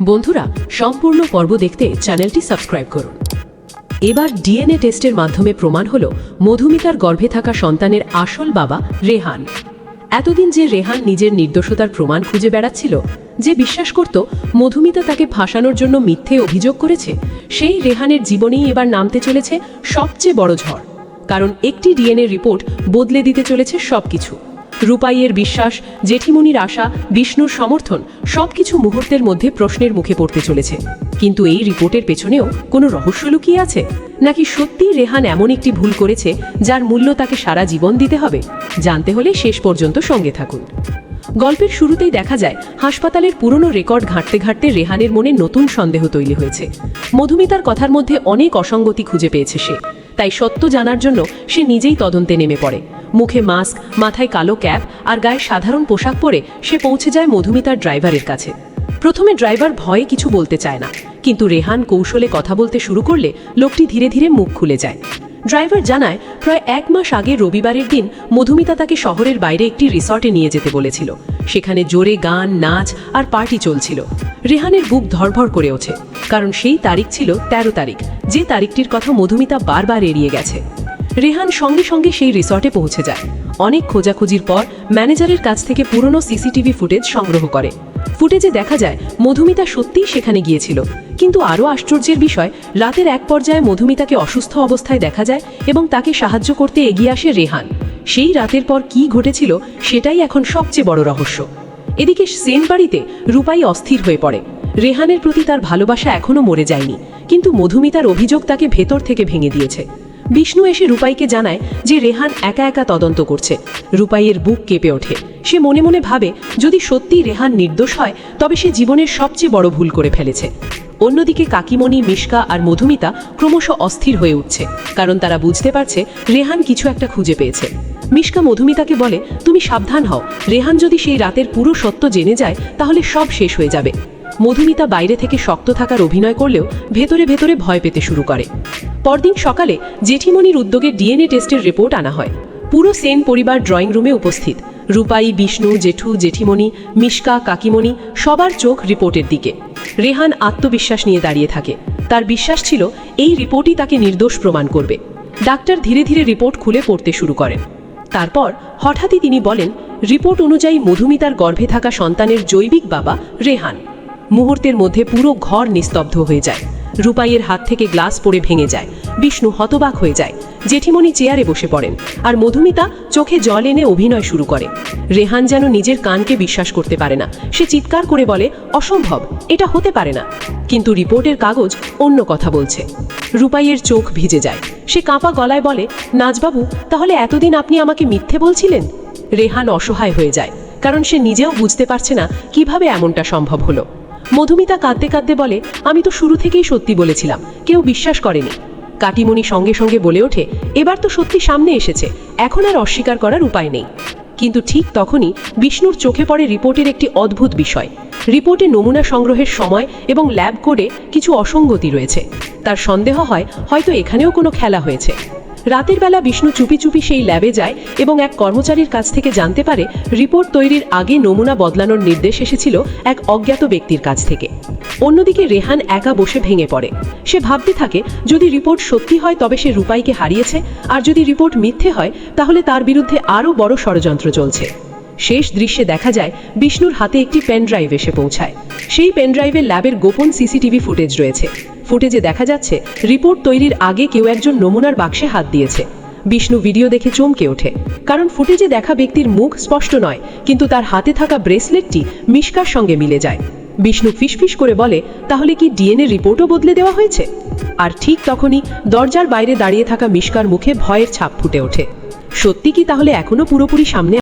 বন্ধুরা, সম্পূর্ণ পর্ব দেখতে চ্যানেলটি সাবস্ক্রাইব করুন। এবার ডিএনএ টেস্টের মাধ্যমে প্রমাণ হলো মধুমিতার গর্ভে থাকা সন্তানের আসল বাবা রেহান। এতদিন যে রেহান নিজের নির্দোষতার প্রমাণ খুঁজে বেড়াচ্ছিল, যে বিশ্বাস করত মধুমিতা তাকে ফাঁসানোর জন্য মিথ্যে অভিযোগ করেছে, সেই রেহানের জীবনেই এবার নামতে চলেছে সবচেয়ে বড় ঝড়। কারণ একটি ডিএনএ রিপোর্ট বদলে দিতে চলেছে সবকিছু। রূপাইয়ের বিশ্বাস, জেঠিমনির আশা, বিষ্ণুর সমর্থন সবকিছু মুহূর্তের মধ্যে প্রশ্নের মুখে পড়তে চলেছে। কিন্তু এই রিপোর্টের পেছনেও কোনো রহস্য লুকিয়ে আছে, নাকি সত্যিই রেহান এমন একটি ভুল করেছে যার মূল্য তাকে সারা জীবন দিতে হবে? জানতে হলে শেষ পর্যন্ত সঙ্গে থাকুন। গল্পের শুরুতেই দেখা যায় হাসপাতালের পুরনো রেকর্ড ঘাঁটতে ঘাঁটতে রেহানের মনে নতুন সন্দেহ তৈরি হয়েছে। মধুমিতার কথার মধ্যে অনেক অসঙ্গতি খুঁজে পেয়েছে সে, তাই সত্য জানার জন্য সে নিজেই তদন্তে নেমে পড়ে। মুখে মাস্ক, মাথায় কালো ক্যাপ আর গায়ে সাধারণ পোশাক পরে সে পৌঁছে যায় মধুমিতার ড্রাইভারের কাছে। প্রথমে ড্রাইভার ভয়ে কিছু বলতে চায় না, কিন্তু রেহান কৌশলে কথা বলতে শুরু করলে লোকটি ধীরে ধীরে মুখ খুলে যায়। ড্রাইভার জানায়, প্রায় 1 মাস আগে রবিবারের দিন মধুমিতা তাকে শহরের বাইরে একটি রিসর্টে নিয়ে যেতে বলেছিল। সেখানে জোরে গান, নাচ আর পার্টি চলছিল। রেহানের বুক ধড়ফড় করে ওঠে, কারণ সেই তারিখ ছিল 13 তারিখ, যে তারিখটির কথা মধুমিতা বারবার এড়িয়ে গেছে। রেহান সঙ্গে সঙ্গে সেই রিসর্টে পৌঁছে যায়। অনেক খোঁজাখুঁজির পর ম্যানেজারের কাছ থেকে পুরনো সিসিটিভি ফুটেজ সংগ্রহ করে। ফুটেজে দেখা যায় মধুমিতা সত্যিই সেখানে গিয়েছিল, কিন্তু আরও আশ্চর্যের বিষয়, রাতের এক পর্যায়ে মধুমিতাকে অসুস্থ অবস্থায় দেখা যায় এবং তাকে সাহায্য করতে এগিয়ে আসে রেহান। সেই রাতের পর কি ঘটেছিল সেটাই এখন সবচেয়ে বড় রহস্য। এদিকে সেন বাড়িতে রূপাই অস্থির হয়ে পড়ে। রেহানের প্রতি তার ভালোবাসা এখনও মরে যায়নি, কিন্তু মধুমিতার অভিযোগ তাকে ভেতর থেকে ভেঙে দিয়েছে। বিষ্ণু এসে রূপাইকে জানায় যে রেহান একা একা তদন্ত করছে। রূপাইয়ের বুক কেঁপে ওঠে। সে মনে মনে ভাবে, যদি সত্যি রেহান নির্দোষ হয় তবে সে জীবনের সবচেয়ে বড় ভুল করে ফেলেছে। অন্যদিকে কাকিমণি, মিশকা আর মধুমিতা ক্রমশ অস্থির হয়ে উঠছে, কারণ তারা বুঝতে পারছে রেহান কিছু একটা খুঁজে পেয়েছে। মিশকা মধুমিতাকে বলে, তুমি সাবধান হও, রেহান যদি সেই রাতের পুরো সত্য জেনে যায় তাহলে সব শেষ হয়ে যাবে। মধুমিতা বাইরে থেকে শক্ত থাকার অভিনয় করলেও ভেতরে ভেতরে ভয় পেতে শুরু করে। পরদিন সকালে জেঠিমনির উদ্যোগে ডিএনএ টেস্টের রিপোর্ট আনা হয়। পুরো সেন পরিবার ড্রয়িং রুমে উপস্থিত। রূপাই, বিষ্ণু, জেঠু, জেঠিমনি, মিশকা, কাকিমণি সবার চোখ রিপোর্টের দিকে। রেহান আত্মবিশ্বাস নিয়ে দাঁড়িয়ে থাকে। তার বিশ্বাস ছিল এই রিপোর্টই তাকে নির্দোষ প্রমাণ করবে। ডাক্তার ধীরে ধীরে রিপোর্ট খুলে পড়তে শুরু করেন। তারপর হঠাৎই তিনি বলেন, রিপোর্ট অনুযায়ী মধুমিতার গর্ভে থাকা সন্তানের জৈবিক বাবা রেহান। মুহূর্তের মধ্যে পুরো ঘর নিস্তব্ধ হয়ে যায়। রূপাইয়ের হাত থেকে গ্লাস পড়ে ভেঙে যায়। বিষ্ণু হতবাক হয়ে যায়। জেঠিমনি চেয়ারে বসে পড়েন, আর মধুমিতা চোখে জল এনে অভিনয় শুরু করে। রেহান যেন নিজের কানকে বিশ্বাস করতে পারে না। সে চিৎকার করে বলে, অসম্ভব, এটা হতে পারে না। কিন্তু রিপোর্টের কাগজ অন্য কথা বলছে। রূপাইয়ের চোখ ভিজে যায়। সে কাঁপা গলায় বলে, নাজবাবু, তাহলে এতদিন আপনি আমাকে মিথ্যে বলছিলেন? রেহান অসহায় হয়ে যায়, কারণ সে নিজেও বুঝতে পারছে না কিভাবে এমনটা সম্ভব হলো। মধুমিতা কাঁদতে কাঁদতে বলে, আমি তো শুরু থেকেই সত্যি বলেছিলাম, কেউ বিশ্বাস করেনি। কাটিমণি সঙ্গে সঙ্গে বলে ওঠে, এবার তো সত্যি সামনে এসেছে, এখন আর অস্বীকার করার উপায় নেই। কিন্তু ঠিক তখনই বিষ্ণুর চোখে পড়ে রিপোর্টের একটি অদ্ভুত বিষয়। রিপোর্টে নমুনা সংগ্রহের সময় এবং ল্যাব কোডে কিছু অসঙ্গতি রয়েছে। তার সন্দেহ হয় হয়তো এখানেও কোনো খেলা হয়েছে। রাতের বেলা বিষ্ণু চুপি চুপি সেই ল্যাবে যায় এবং এক কর্মচারীর কাছ থেকে জানতে পারে রিপোর্ট তৈরির আগে নমুনা বদলানোর নির্দেশ এসেছিল এক অজ্ঞাত ব্যক্তির কাছ থেকে। অন্যদিকে রেহান একা বসে ভেঙে পড়ে। সে ভাবতে থাকে, যদি রিপোর্ট সত্যি হয় তবে সে রূপাইকে হারিয়েছে, আর যদি রিপোর্ট মিথ্যে হয় তাহলে তার বিরুদ্ধে আরও বড় ষড়যন্ত্র চলছে। শেষ দৃশ্যে দেখা যায় বিষ্ণুর হাতে একটি পেনড্রাইভ এসে পৌঁছায়। সেই পেনড্রাইভে ল্যাবের গোপন সিসিটিভি ফুটেজ রয়েছে। ফুটেজে দেখা যাচ্ছে রিপোর্ট তৈরির আগে কেউ একজন নমুনার বাক্সে হাত দিয়েছে। বিষ্ণু ভিডিও দেখে চমকে ওঠে, কারণ ফুটেজে দেখা ব্যক্তির মুখ স্পষ্ট নয়, কিন্তু তার হাতে থাকা ব্রেসলেটটি মিশকার সঙ্গে মিলে যায়। বিষ্ণু ফিসফিস করে বলে, তাহলে কি ডিএনএ রিপোর্টও বদলে দেওয়া হয়েছে? আর ঠিক তখনই দরজার বাইরে দাঁড়িয়ে থাকা মিশকার মুখে ভয়ের ছাপ ফুটে ওঠে। সত্যি কি তাহলে এখনো পুরোপুরি সামনে